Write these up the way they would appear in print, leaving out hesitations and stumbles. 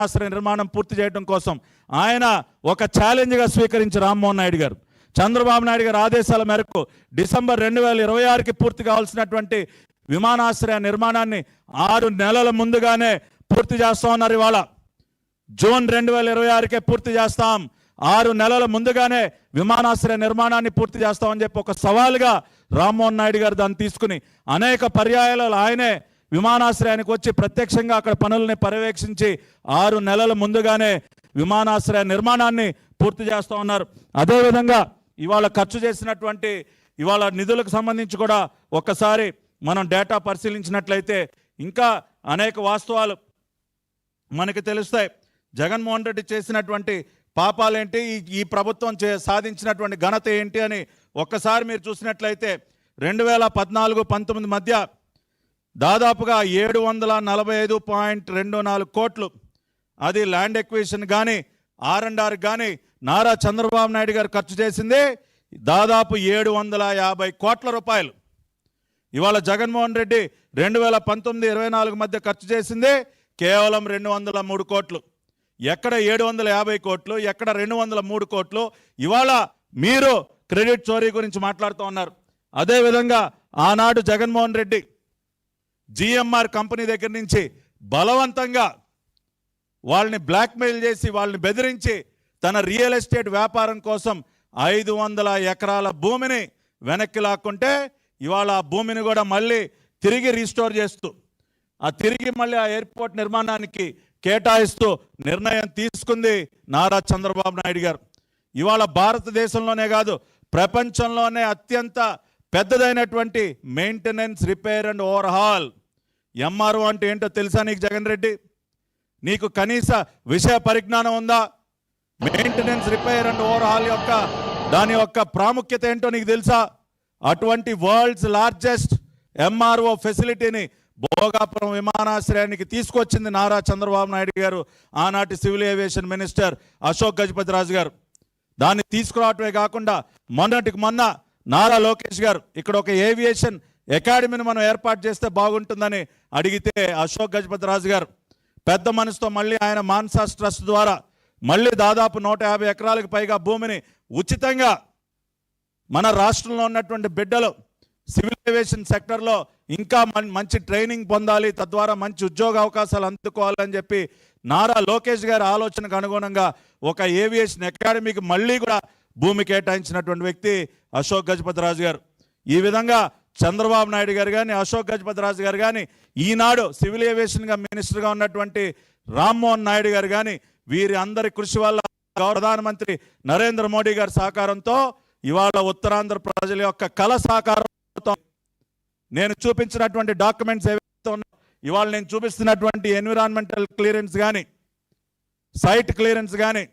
విమానాశ్రయ నిర్మాణం పూర్తి చేయడం కోసం ఆయన ఒక ఛాలెంజ్గా స్వీకరించి రామ్మోహన్ నాయుడు గారు చంద్రబాబు నాయుడు గారి ఆదేశాల మేరకు డిసెంబర్ 2026కి పూర్తి కావాల్సినటువంటి విమానాశ్రయ నిర్మాణాన్ని 6 నెలల ముందుగానే పూర్తి చేస్తా ఉన్నారు. ఇవాళ జూన్ 2026కే పూర్తి చేస్తాం, 6 నెలల ముందుగానే విమానాశ్రయ నిర్మాణాన్ని పూర్తి చేస్తామని చెప్పి ఒక సవాలుగా రామ్మోహన్ నాయుడు గారు దాన్ని తీసుకుని అనేక పర్యాయాలు ఆయనే విమానాశ్రయానికి వచ్చి ప్రత్యక్షంగా అక్కడ పనులని పర్యవేక్షించి 6 నెలల ముందుగానే విమానాశ్రయ నిర్మాణాన్ని పూర్తి చేస్తూ ఉన్నారు. అదేవిధంగా ఇవాళ ఖర్చు చేసినటువంటి ఇవాళ నిధులకు సంబంధించి కూడా ఒక్కసారి మనం డేటా పరిశీలించినట్లయితే ఇంకా అనేక వాస్తవాలు మనకి తెలుస్తాయి. జగన్మోహన్ రెడ్డి చేసినటువంటి పాపాలేంటి, ఈ ప్రభుత్వం సాధించినటువంటి ఘనత ఏంటి అని ఒక్కసారి మీరు చూసినట్లయితే 2014-19 మధ్య దాదాపుగా 745.24 కోట్లు అది ల్యాండ్ ఎక్విజిషన్ కానీ R&R కానీ నారా చంద్రబాబు నాయుడు గారు ఖర్చు చేసింది దాదాపు 750 కోట్ల రూపాయలు. ఇవాళ జగన్మోహన్ రెడ్డి 2019-24 మధ్య ఖర్చు చేసింది కేవలం 203 కోట్లు. ఎక్కడ 750 కోట్లు, ఎక్కడ 203 కోట్లు? ఇవాళ మీరు క్రెడిట్ చోరీ గురించి మాట్లాడుతూ ఉన్నారు. అదేవిధంగా ఆనాడు జగన్మోహన్ రెడ్డి GMR కంపెనీ దగ్గర నుంచి బలవంతంగా వాళ్ళని బ్లాక్మెయిల్ చేసి వాళ్ళని బెదిరించి తన రియల్ ఎస్టేట్ వ్యాపారం కోసం 500 ఎకరాల భూమిని వెనక్కి లాక్కుంటే ఇవాళ ఆ భూమిని కూడా మళ్ళీ తిరిగి రీస్టోర్ చేస్తూ తిరిగి మళ్ళీ ఆ ఎయిర్పోర్ట్ నిర్మాణానికి కేటాయిస్తూ నిర్ణయం తీసుకుంది నారా చంద్రబాబు నాయుడు గారు. ఇవాళ భారతదేశంలోనే కాదు ప్రపంచంలోనే అత్యంత పెద్దదైనటువంటి maintenance, repair and overhaul MRO అంటే ఏంటో తెలుసా నీకు జగన్ రెడ్డి? నీకు కనీస విషయ పరిజ్ఞానం ఉందా? మెయింటెనెన్స్, రిపేర్ అండ్ ఓవర్హాల్ దాని యొక్క ప్రాముఖ్యత ఏంటో నీకు తెలుసా? అటువంటి వరల్డ్స్ లార్జెస్ట్ MRO ఫెసిలిటీని భోగాపురం విమానాశ్రయానికి తీసుకొచ్చింది నారా చంద్రబాబు నాయుడు గారు, ఆనాటి civil aviation minister Ashok Gajapathi Raju garu. దాన్ని తీసుకురావటమే కాకుండా మొన్నటికి మొన్న నారా లోకేష్ గారు ఇక్కడ ఒక ఏవియేషన్ అకాడమీని మనం ఏర్పాటు చేస్తే బాగుంటుందని అడిగితే అశోక్ గజపతి రాజు గారు పెద్ద మనసుతో మళ్ళీ ఆయన మాన్సాస్ ట్రస్ట్ ద్వారా మళ్ళీ దాదాపు 150 ఎకరాలకు పైగా భూమిని ఉచితంగా మన రాష్ట్రంలో ఉన్నటువంటి బిడ్డలు సివిల్ ఏవియేషన్ సెక్టర్లో ఇంకా మంచి ట్రైనింగ్ పొందాలి, తద్వారా మంచి ఉద్యోగ అవకాశాలు అందుకోవాలని చెప్పి నారా లోకేష్ గారి ఆలోచనకు అనుగుణంగా ఒక ఏవియేషన్ అకాడమీకి మళ్ళీ కూడా భూమి కేటాయించినటువంటి వ్యక్తి అశోక్ గజపతి రాజు గారు. ఈ విధంగా చంద్రబాబు నాయుడు గారు కానీ అశోక్ గజపతి రాజు గారు కానీ ఈనాడు సివిల్ ఏవియేషన్గా మినిస్టర్గా ఉన్నటువంటి రామ్మోహన్ నాయుడు గారు కానీ వీరి అందరి కృషి వల్ల ప్రధానమంత్రి నరేంద్ర మోడీ గారి సహకారంతో ఇవాళ ఉత్తరాంధ్ర ప్రజల యొక్క కళ సాకారంతో నేను చూపించినటువంటి డాక్యుమెంట్స్ ఏవైతే ఉన్నాయో ఇవాళ నేను చూపిస్తున్నటువంటి ఎన్విరాన్మెంటల్ క్లియరెన్స్ కానీ సైట్ క్లియరెన్స్ కానీ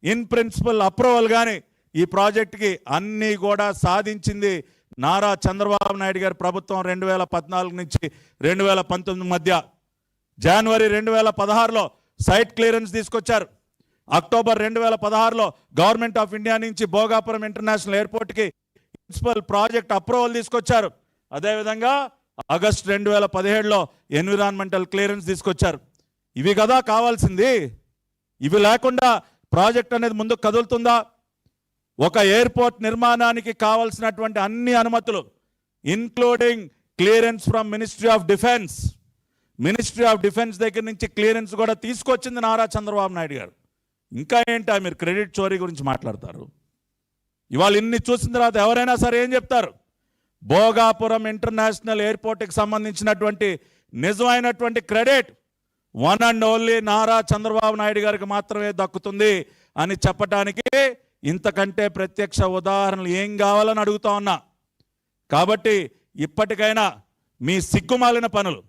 ఇన్ ప్రిన్సిపల్ అప్రూవల్ కానీ ఈ ప్రాజెక్ట్కి అన్నీ కూడా సాధించింది నారా చంద్రబాబు నాయుడు గారి ప్రభుత్వం. 2014 నుంచి 2019 మధ్య జనవరి 2016లో సైట్ క్లియరెన్స్ తీసుకొచ్చారు. అక్టోబర్ 2016లో గవర్నమెంట్ ఆఫ్ ఇండియా నుంచి భోగాపురం ఇంటర్నేషనల్ ఎయిర్పోర్ట్కి ప్రిన్సిపల్ ప్రాజెక్ట్ అప్రూవల్ తీసుకొచ్చారు. అదేవిధంగా ఆగస్టు 2017లో ఎన్విరాన్మెంటల్ క్లియరెన్స్ తీసుకొచ్చారు. ఇవి కదా కావాల్సింది. ఇవి లేకుండా ప్రాజెక్ట్ అనేది ముందుకు కదులుతుందా? ఒక ఎయిర్పోర్ట్ నిర్మాణానికి కావాల్సినటువంటి అన్ని అనుమతులు including clearance from ministry of defence దగ్గర నుంచి క్లియరెన్స్ కూడా తీసుకొచ్చింది నారా చంద్రబాబు నాయుడు గారు. ఇంకా ఏంటా మీరు క్రెడిట్ చోరీ గురించి మాట్లాడతారు? ఇవాళ ఇన్ని చూసిన తర్వాత ఎవరైనా సరే ఏం చెప్తారు? భోగాపురం ఇంటర్నేషనల్ ఎయిర్పోర్ట్కి సంబంధించినటువంటి నిజమైనటువంటి credit one and only Nara Chandrababu Naidu గారికి మాత్రమే దక్కుతుంది అని చెప్పడానికి ఇంతకంటే ప్రత్యక్ష ఉదాహరణలు ఏం కావాలని అడుగుతా ఉన్నా. కాబట్టి ఇప్పటికైనా మీ సిగ్గుమాలిన పనులు,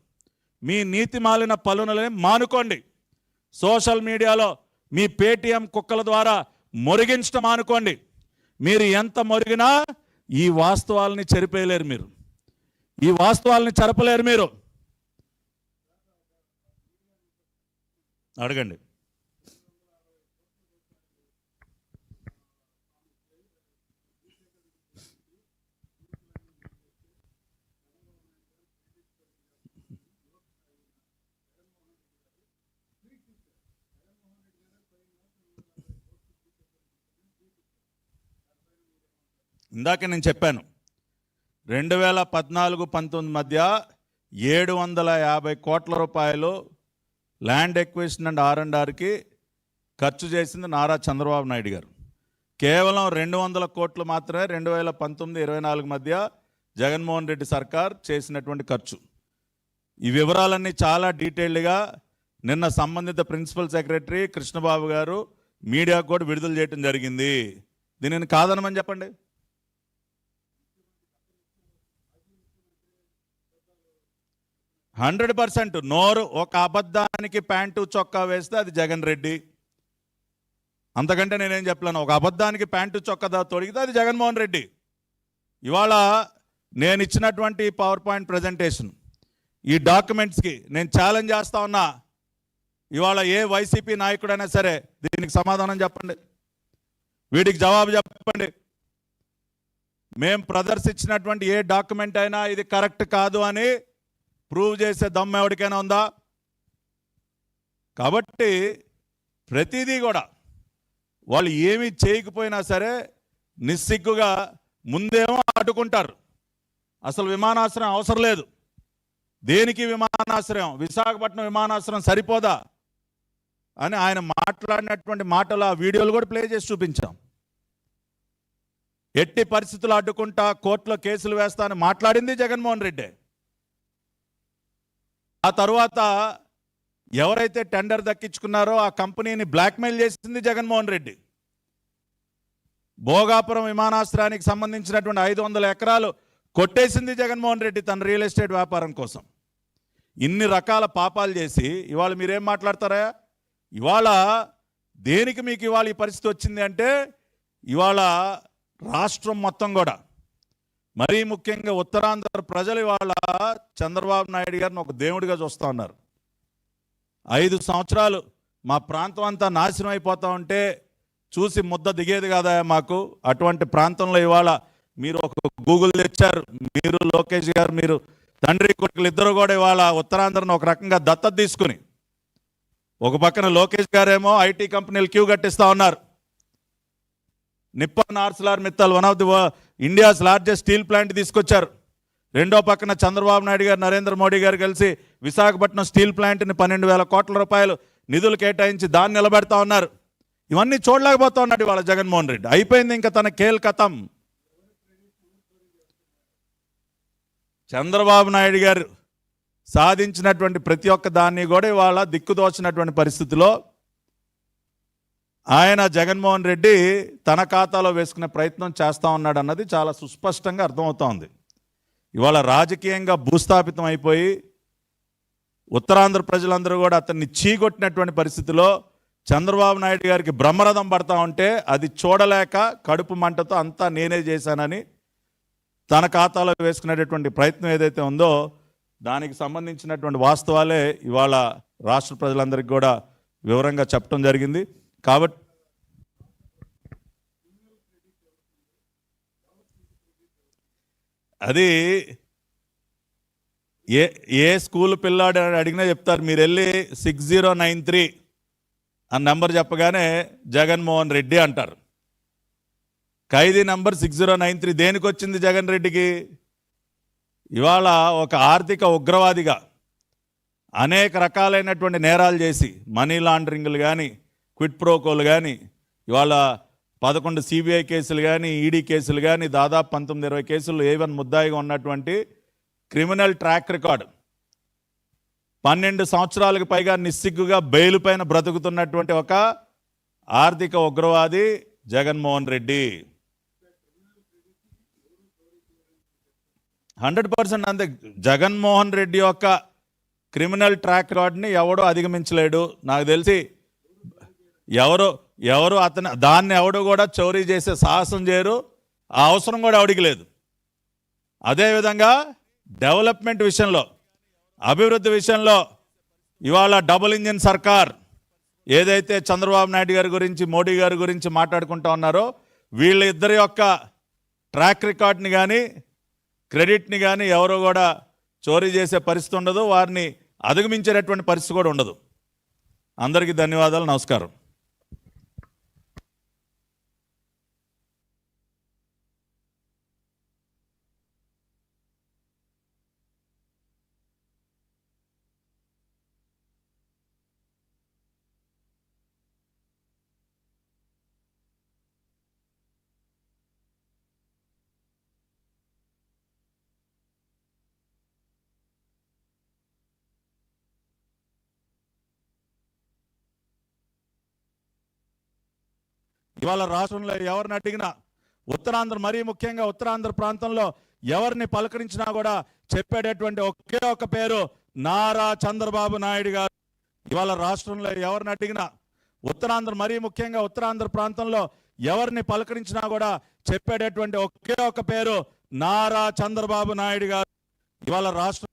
మీ నీతి మాలిన పనులని మానుకోండి. సోషల్ మీడియాలో మీ పేటీఎం కుక్కల ద్వారా మొరిగించడం మానుకోండి. మీరు ఎంత మొరిగినా ఈ వాస్తవాలని చెరిపేయలేరు, ఈ వాస్తవాలని చెరపలేరు. మీరు అడగండి. ఇందాక నేను చెప్పాను 2014-19 మధ్య 750 కోట్ల రూపాయలు ల్యాండ్ ఎక్విజిషన్ అండ్ R&Rకి ఖర్చు చేసింది నారా చంద్రబాబు నాయుడు గారు. కేవలం 200 కోట్లు మాత్రమే 2019-24 మధ్య జగన్మోహన్ రెడ్డి సర్కార్ చేసినటువంటి ఖర్చు. ఈ వివరాలన్నీ చాలా డీటెయిల్డ్గా నిన్న సంబంధిత ప్రిన్సిపల్ సెక్రటరీ కృష్ణబాబు గారు మీడియాకు కూడా విడుదల చేయడం జరిగింది. దీనిని కాదనమని చెప్పండి. హండ్రెడ్ 100% నోరు ఒక అబద్ధానికి ప్యాంటు చొక్కా వేస్తే అది జగన్ రెడ్డి. అంతకంటే నేనేం చెప్పలేను. ఒక అబద్ధానికి ప్యాంటు చొక్కా తొడిగితే అది జగన్మోహన్ రెడ్డి. ఇవాళ నేను ఇచ్చినటువంటి పవర్ పాయింట్ ప్రజెంటేషన్ ఈ డాక్యుమెంట్స్కి నేను ఛాలెంజ్ చేస్తా ఉన్నా. ఇవాళ ఏ వైసీపీ నాయకుడైనా సరే దీనికి సమాధానం చెప్పండి, వీటికి జవాబు చెప్పండి. మేం ప్రదర్శించినటువంటి ఏ డాక్యుమెంట్ అయినా ఇది కరెక్ట్ కాదు అని ప్రూవ్ చేసే దమ్ము ఎవరికైనా ఉందా? కాబట్టి ప్రతిదీ కూడా వాళ్ళు ఏమీ చేయకపోయినా సరే నిస్సిగ్గుగా ముందేమో అడ్డుకుంటారు. అసలు విమానాశ్రయం అవసరం లేదు, దేనికి విమానాశ్రయం, విశాఖపట్నం విమానాశ్రయం సరిపోదా అని ఆయన మాట్లాడినటువంటి మాటలు ఆ వీడియోలు కూడా ప్లే చేసి చూపించాం. ఎట్టి పరిస్థితులు అడ్డుకుంటా, కోర్టులో కేసులు వేస్తా అని మాట్లాడింది జగన్మోహన్ రెడ్డి. ఆ తర్వాత ఎవరైతే టెండర్ దక్కించుకున్నారో ఆ కంపెనీని బ్లాక్మెయిల్ చేసింది జగన్మోహన్ రెడ్డి. భోగాపురం విమానాశ్రయానికి సంబంధించినటువంటి 500 ఎకరాలు కొట్టేసింది జగన్మోహన్ రెడ్డి తన రియల్ ఎస్టేట్ వ్యాపారం కోసం. ఇన్ని రకాల పాపాలు చేసి ఇవాళ మీరేం మాట్లాడతారా? ఇవాళ దేనికి మీకు ఇవాళ ఈ పరిస్థితి వచ్చింది అంటే, ఇవాళ రాష్ట్రం మొత్తం కూడా మరీ ముఖ్యంగా ఉత్తరాంధ్ర ప్రజలు ఇవాళ చంద్రబాబు నాయుడు గారిని ఒక దేవుడిగా చూస్తూ ఉన్నారు. 5 సంవత్సరాలు మా ప్రాంతం అంతా నాశనం అయిపోతూ ఉంటే చూసి ముద్ద దిగేది కాదా మాకు? అటువంటి ప్రాంతంలో ఇవాళ మీరు ఒక గూగుల్ తెచ్చారు, మీరు లోకేష్ గారు, మీరు తండ్రి కొడుకులు ఇద్దరు కూడా ఇవాళ ఉత్తరాంధ్రను ఒక రకంగా దత్తత తీసుకుని, ఒక పక్కన లోకేష్ గారేమో ఐటీ కంపెనీలు క్యూ కట్టిస్తూ ఉన్నారు. Nippon Arcelor Mittal one of the India's largest steel plant తీసుకొచ్చారు. రెండో పక్కన చంద్రబాబు నాయుడు గారు, నరేంద్ర మోడీ గారు కలిసి విశాఖపట్నం స్టీల్ ప్లాంట్ని 12,000 కోట్ల రూపాయలు నిధులు కేటాయించి దాన్ని నిలబెడతా ఉన్నారు. ఇవన్నీ చూడలేకపోతా ఉన్నాడు ఇవాళ జగన్మోహన్ రెడ్డి. అయిపోయింది ఇంకా తన ఖేల్ ఖతం. చంద్రబాబు నాయుడు గారు సాధించినటువంటి ప్రతి ఒక్క దాన్ని కూడా ఇవాళ దిక్కుదోచినటువంటి పరిస్థితిలో ఆయన జగన్మోహన్ రెడ్డి తన ఖాతాలో వేసుకునే ప్రయత్నం చేస్తూ ఉన్నాడు అన్నది చాలా సుస్పష్టంగా అర్థమవుతూ ఉంది. ఇవాళ రాజకీయంగా భూస్థాపితం అయిపోయి ఉత్తరాంధ్ర ప్రజలందరూ కూడా అతన్ని చీకొట్టినటువంటి పరిస్థితిలో చంద్రబాబు నాయుడు గారికి బ్రహ్మరథం పడతా ఉంటే అది చూడలేక కడుపు మంటతో అంతా నేనే చేశానని తన ఖాతాలో వేసుకునేటటువంటి ప్రయత్నం ఏదైతే ఉందో దానికి సంబంధించినటువంటి వాస్తవాలే ఇవాళ రాష్ట్ర ప్రజలందరికీ కూడా వివరంగా చెప్పడం జరిగింది. కాబట్టి అది ఏ స్కూల్ పిల్లాడు అడిగినా చెప్తారు. మీరు వెళ్ళి 6093 ఆ నెంబర్ చెప్పగానే జగన్మోహన్ రెడ్డి అంటారు. ఖైదీ నెంబర్ 6093 దేనికి వచ్చింది జగన్ రెడ్డికి? ఇవాళ ఒక ఆర్థిక ఉగ్రవాదిగా అనేక రకాలైనటువంటి నేరాలు చేసి మనీ లాండరింగ్లు కానీ, క్విట్ ప్రోకోలు కానీ, ఇవాళ 11 సిబిఐ కేసులు కానీ, ఈడీ కేసులు కానీ, దాదాపు 19-20 కేసులు A1 ముద్దాయిగా ఉన్నటువంటి క్రిమినల్ ట్రాక్ రికార్డు, 12 సంవత్సరాలకు పైగా నిస్సిగ్గుగా బెయిల్ పైన బ్రతుకుతున్నటువంటి ఒక ఆర్థిక ఉగ్రవాది జగన్మోహన్ రెడ్డి. 100% అంతే. జగన్మోహన్ రెడ్డి యొక్క క్రిమినల్ ట్రాక్ రికార్డుని ఎవడో అధిగమించలేడు. నాకు తెలిసి ఎవరు అతను దాన్ని ఎవడు కూడా చోరీ చేసే సాహసం చేయరు, ఆ అవసరం కూడా ఎవడికి లేదు. అదేవిధంగా డెవలప్మెంట్ విషయంలో, అభివృద్ధి విషయంలో ఇవాళ డబుల్ ఇంజిన్ సర్కార్ ఏదైతే చంద్రబాబు నాయుడు గారి గురించి, మోడీ గారి గురించి మాట్లాడుకుంటూ ఉన్నారో వీళ్ళిద్దరి యొక్క ట్రాక్ రికార్డ్ని కానీ, క్రెడిట్ని కానీ ఎవరు కూడా చోరీ చేసే పరిస్థితి ఉండదు, వారిని అధిగమించేటటువంటి పరిస్థితి కూడా ఉండదు. అందరికీ ధన్యవాదాలు, నమస్కారం. ఇవాళ రాష్ట్రంలో ఎవరిని అడిగినా, ఉత్తరాంధ్ర మరీ ముఖ్యంగా ఉత్తరాంధ్ర ప్రాంతంలో ఎవరిని పలకరించినా కూడా చెప్పేటటువంటి ఒకే ఒక పేరు నారా చంద్రబాబు నాయుడు గారు. ఇవాళ రాష్ట్రంలో ఎవరిని అడిగినా, ఉత్తరాంధ్ర మరీ ముఖ్యంగా ఉత్తరాంధ్ర ప్రాంతంలో ఎవరిని పలకరించినా కూడా చెప్పేటటువంటి ఒకే ఒక పేరు నారా చంద్రబాబు నాయుడు గారు. ఇవాళ రాష్ట్రం